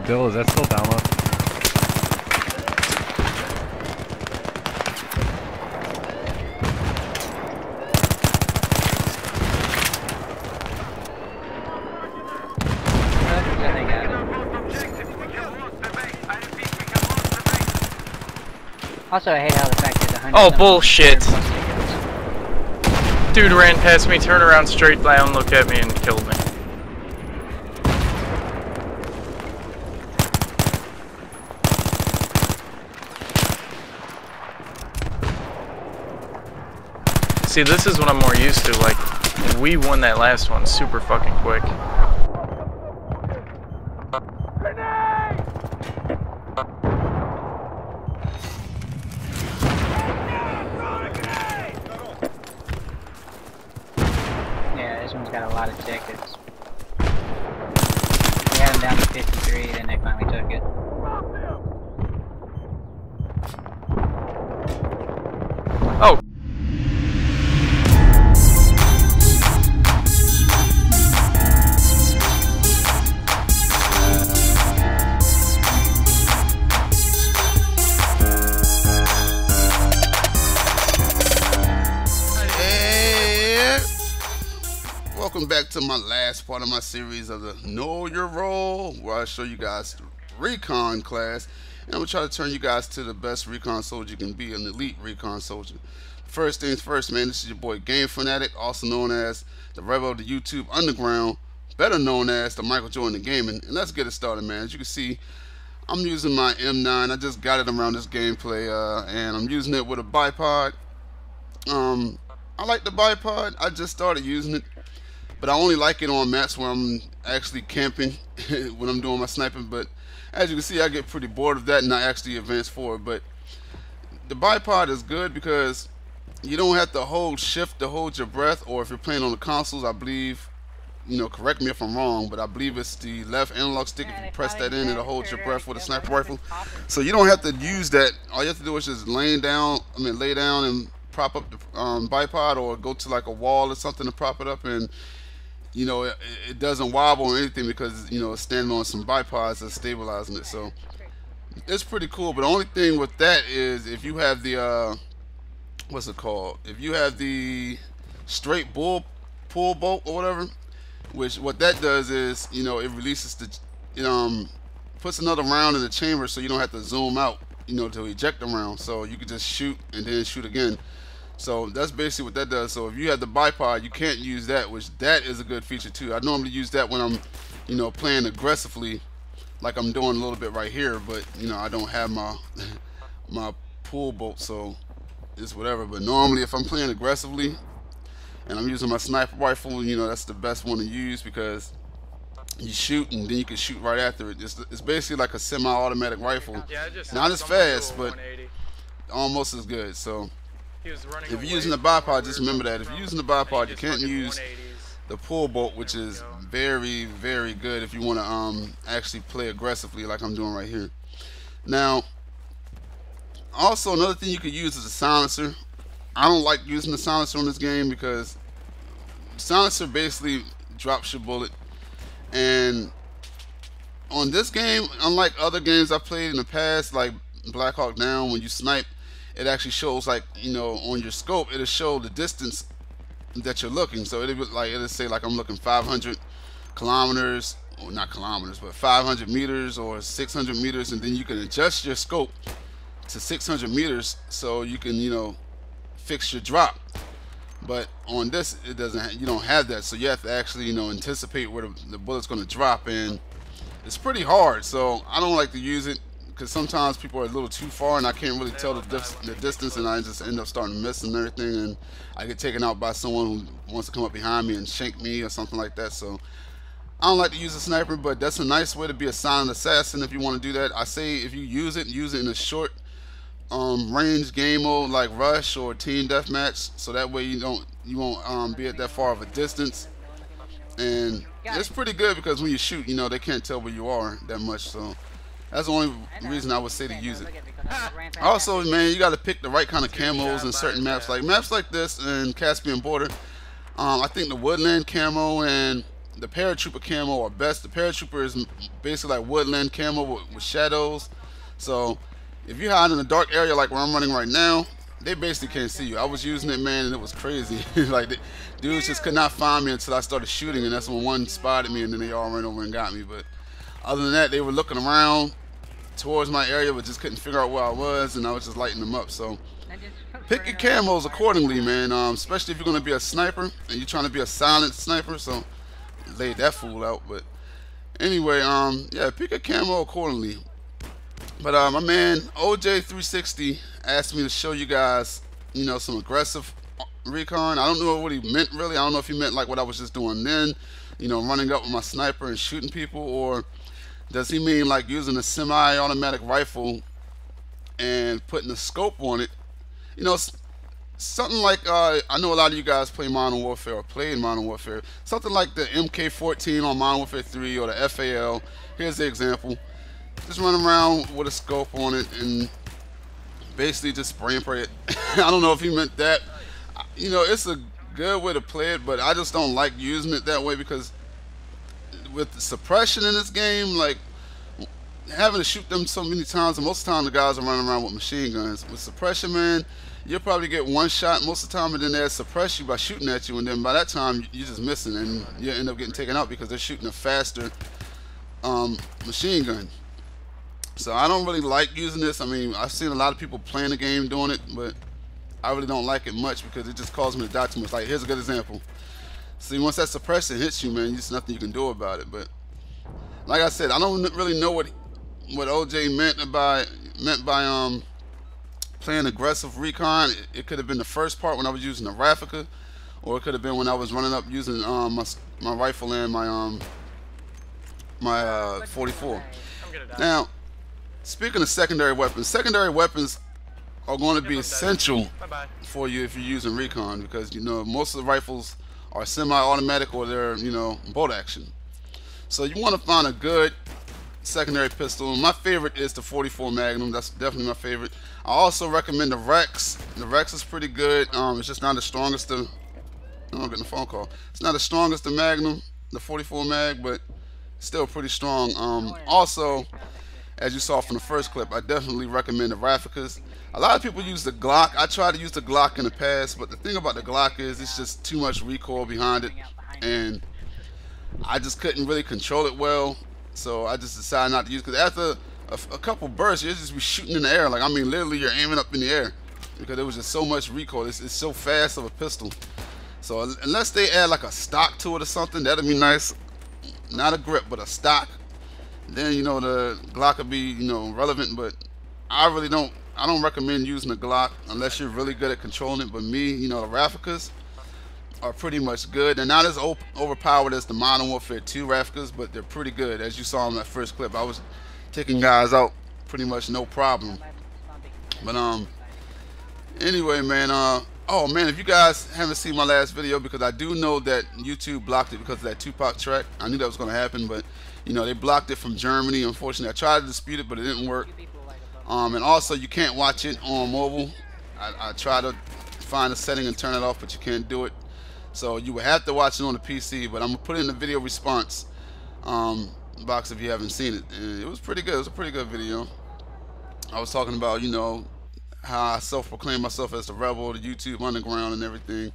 Bill, is that still download? Also, I hate how the fact there's 100. Oh, bullshit! Dude ran past me, turned around straight down, looked at me, and killed me. See, this is what I'm more used to. Like, we won that last one super fucking quick. Yeah, this one's got a lot of tickets. We had them down to 53, then they finally took it. Oh. Welcome back to my last part of my series of the Know Your Role, where I show you guys the Recon class, and I'm going to try to turn you guys to the best Recon soldier you can be, an elite Recon soldier. First things first, man, this is your boy Game Fanatic, also known as the Rebel of the YouTube Underground, better known as the Michael Jordan of Gaming, and let's get it started, man. As you can see, I'm using my M9. I just got it around this gameplay, and I'm using it with a bipod. I like the bipod. I just started using it. But I only like it on maps where I'm actually camping when I'm doing my sniping. But as you can see, I get pretty bored of that and I actually advance forward. But the bipod is good because you don't have to hold shift to hold your breath. Or if you're playing on the consoles, I believe, you know, correct me if I'm wrong, but I believe it's the left analog stick. If you press that in, it'll hold your breath with a sniper rifle. So you don't have to use that. All you have to do is just lay down and prop up the bipod, or go to like a wall or something to prop it up, and you know, it doesn't wobble or anything because, you know, it's standing on some bipods that's stabilizing it. So it's pretty cool. But the only thing with that is if you have the what's it called? If you have the straight pull bolt or whatever, which what that does is, you know, it releases the puts another round in the chamber, so you don't have to zoom out, you know, to eject the round. So you can just shoot and then shoot again. So that's basically what that does. So if you have the bipod, you can't use that, which that is a good feature too. I normally use that when I'm, you know, playing aggressively, like I'm doing a little bit right here, but you know, I don't have my my pull bolt, so it's whatever. But normally if I'm playing aggressively and I'm using my sniper rifle, you know, that's the best one to use because you shoot and then you can shoot right after it. It's basically like a semi-automatic rifle. Yeah, not as fast, but almost as good. So if you're using the bipod, just remember that if you're using the bipod, you can't use the pull bolt, which is very, very good if you want to actually play aggressively like I'm doing right here. Now, also another thing you could use is a silencer. I don't like using the silencer on this game because silencer basically drops your bullet, and on this game, unlike other games I've played in the past, like Black Hawk Down, when you snipe, it actually shows, like, you know, on your scope, it'll show the distance that you're looking. So it'll say like I'm looking 500 kilometers, or not kilometers, but 500 meters or 600 meters, and then you can adjust your scope to 600 meters so you can, you know, fix your drop. But on this, it doesn't. You don't have that, so you have to actually, you know, anticipate where the bullet's going to drop, and it's pretty hard. So I don't like to use it, because sometimes people are a little too far and I can't really tell the distance, and I just end up starting to miss and everything, and I get taken out by someone who wants to come up behind me and shank me or something like that. So I don't like to use a sniper, but that's a nice way to be a silent assassin if you want to do that. I say if you use it in a short range game mode like Rush or Team Deathmatch, so that way you won't be at that far of a distance. And it's pretty good because when you shoot, you know, they can't tell where you are that much. So that's the only reason I would say to use it. Also, man, you got to pick the right kind of camos in certain maps. Like maps like this and Caspian Border, I think the woodland camo and the paratrooper camo are best. The paratrooper is basically like woodland camo with shadows. So if you hide in a dark area like where I'm running right now, they basically can't see you. I was using it, man, and it was crazy. Like the dudes just could not find me until I started shooting, and that's when one spotted me, and then they all ran over and got me. But other than that, they were looking around towards my area, but just couldn't figure out where I was, and I was just lighting them up. So pick your camos accordingly, man. Especially if you're gonna be a sniper and you're trying to be a silent sniper. So laid that fool out. But anyway, yeah, pick a camo accordingly. But my man OJ360 asked me to show you guys, you know, some aggressive recon. I don't know what he meant really. I don't know if he meant like what I was just doing then, you know, running up with my sniper and shooting people, or does he mean like using a semi-automatic rifle and putting a scope on it? You know, something like, I know a lot of you guys play Modern Warfare or played Modern Warfare. Something like the MK14 on Modern Warfare 3 or the FAL. Here's the example. Just run around with a scope on it and basically just spray and pray it. I don't know if he meant that. You know, it's a good way to play it, but I just don't like using it that way because with the suppression in this game, like having to shoot them so many times, and most of the time the guys are running around with machine guns. With suppression, man, you'll probably get one shot most of the time, and then they'll suppress you by shooting at you, and then by that time you're just missing, and you end up getting taken out because they're shooting a faster machine gun. So I don't really like using this. I mean, I've seen a lot of people playing the game doing it, but I really don't like it much because it just causes me to die too much. Like, here's a good example. See, once that suppression hits you, man, there's nothing you can do about it. But like I said, I don't really know what OJ meant by playing aggressive recon. It could have been the first part when I was using the Raffica, or it could have been when I was running up using my rifle and my 44. Now, speaking of secondary weapons are going to be essential for you if you're using recon, because you know most of the rifles are semi-automatic or they're, you know, bolt action. So you want to find a good secondary pistol. My favorite is the 44 Magnum. That's definitely my favorite. I also recommend the Rex. The Rex is pretty good. It's just not the strongest. I'm getting a phone call. It's not the strongest the Magnum, the 44 Mag, but still pretty strong. Also, as you saw from the first clip, I definitely recommend the Rafficas. A lot of people use the Glock. I tried to use the Glock in the past, but the thing about the Glock is it's just too much recoil behind it, and I just couldn't really control it well, so I just decided not to use it. Because after a couple bursts, you'll just be shooting in the air. Like, I mean, literally you're aiming up in the air because there was just so much recoil. It's so fast of a pistol. So unless they add like a stock to it or something, that'd be nice. Not a grip, but a stock. Then, you know, the Glock would be, you know, relevant. But I don't recommend using the Glock unless you're really good at controlling it. But me, you know, the Rafficas are pretty much good. They're not as overpowered as the Modern Warfare 2 Rafficas, but they're pretty good. As you saw in that first clip, I was taking guys out pretty much no problem. But anyway, man, oh man, if you guys haven't seen my last video, because I do know that YouTube blocked it because of that Tupac track. I knew that was going to happen, but you know, they blocked it from Germany. Unfortunately, I tried to dispute it, but it didn't work. And also, you can't watch it on mobile. I tried to find a setting and turn it off, but you can't do it. So you would have to watch it on the PC. But I'm gonna put it in the video response box if you haven't seen it. And it was pretty good. It was a pretty good video. I was talking about, you know, how I self-proclaim myself as the rebel, the YouTube underground, and everything,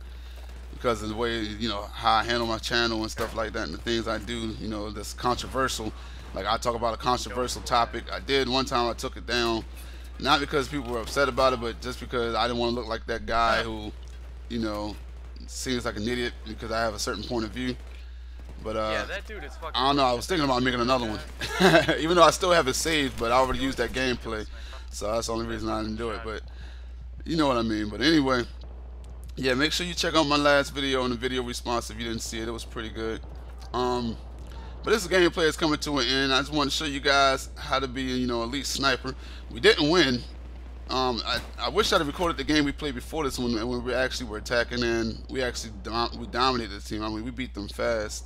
because of the way, you know, how I handle my channel and stuff like that, and the things I do, you know, that's controversial. Like, I talk about a controversial topic. I did one time, I took it down, not because people were upset about it, but just because I didn't want to look like that guy who, you know, seems like an idiot because I have a certain point of view. But yeah, that dude is fucking, I don't know, I was thinking about making another one. Even though I still have it saved, but I already used that gameplay. So that's the only reason I didn't do it. But you know what I mean. But anyway, yeah, make sure you check out my last video and the video response if you didn't see it. It was pretty good. But this gameplay is coming to an end. I just want to show you guys how to be, you know, elite sniper. We didn't win. I wish I'd have recorded the game we played before this one when we actually were attacking, and we actually dominated the team. I mean, we beat them fast.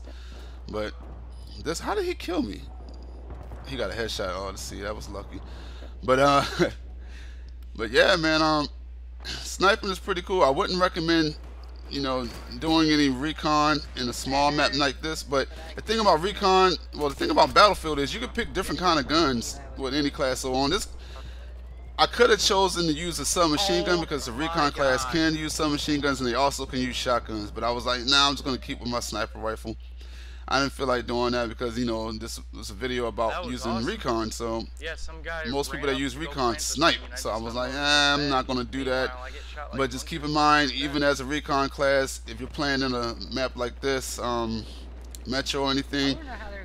But this, how did he kill me? He got a headshot. Oh, to see, that was lucky. But but yeah, man, sniping is pretty cool. I wouldn't recommend you know, doing any recon in a small map like this. But the thing about recon, well, the thing about Battlefield is you can pick different kind of guns with any class. So on this, I could have chosen to use a submachine gun because the recon class can use submachine guns and they also can use shotguns. But I was like, nah, I'm just gonna keep with my sniper rifle. I didn't feel like doing that because, you know, this was a video about using recon, so Yeah, some guy most people that ran use up to go recon plant the snipe. thing, and I So I just was got like, over I'm the not bed. gonna do that. Meanwhile, I get shot like But just once keep or in twice mind, like even that. as a recon class, if you're playing in a map like this, Metro or anything,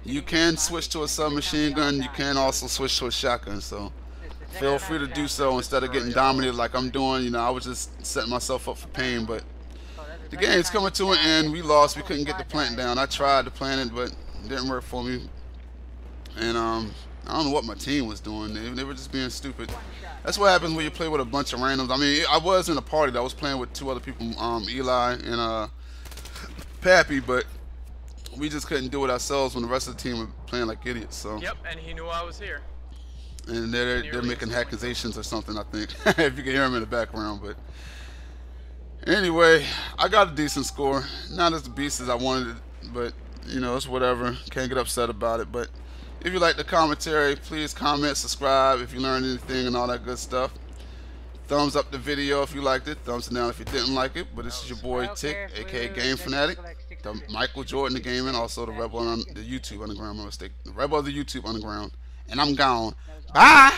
you can switch to a submachine gun. You can also switch to a shotgun. So feel free to do so instead of getting dominated like I'm doing. You know, I was just setting myself up for pain, but the game's coming to an end. We lost. We couldn't get the plant down. I tried to plant it, but it didn't work for me. And I don't know what my team was doing. They were just being stupid. That's what happens when you play with a bunch of randoms. I mean, I was in a party that I was playing with 2 other people, Eli and Pappy, but we just couldn't do it ourselves when the rest of the team were playing like idiots. So. Yep, and he knew I was here. And they're making accusations or something, I think. If you can hear them in the background, but anyway, I got a decent score. Not as the beast as I wanted it, but you know, it's whatever. Can't get upset about it. But if you like the commentary, please comment, subscribe if you learned anything and all that good stuff. Thumbs up the video if you liked it. Thumbs down if you didn't like it. But this is your boy Tick, aka Game Fanatic, the Michael Jordan of gaming, also the Rebel on the YouTube Underground. My mistake, the Rebel of the YouTube Underground. And I'm gone. Bye.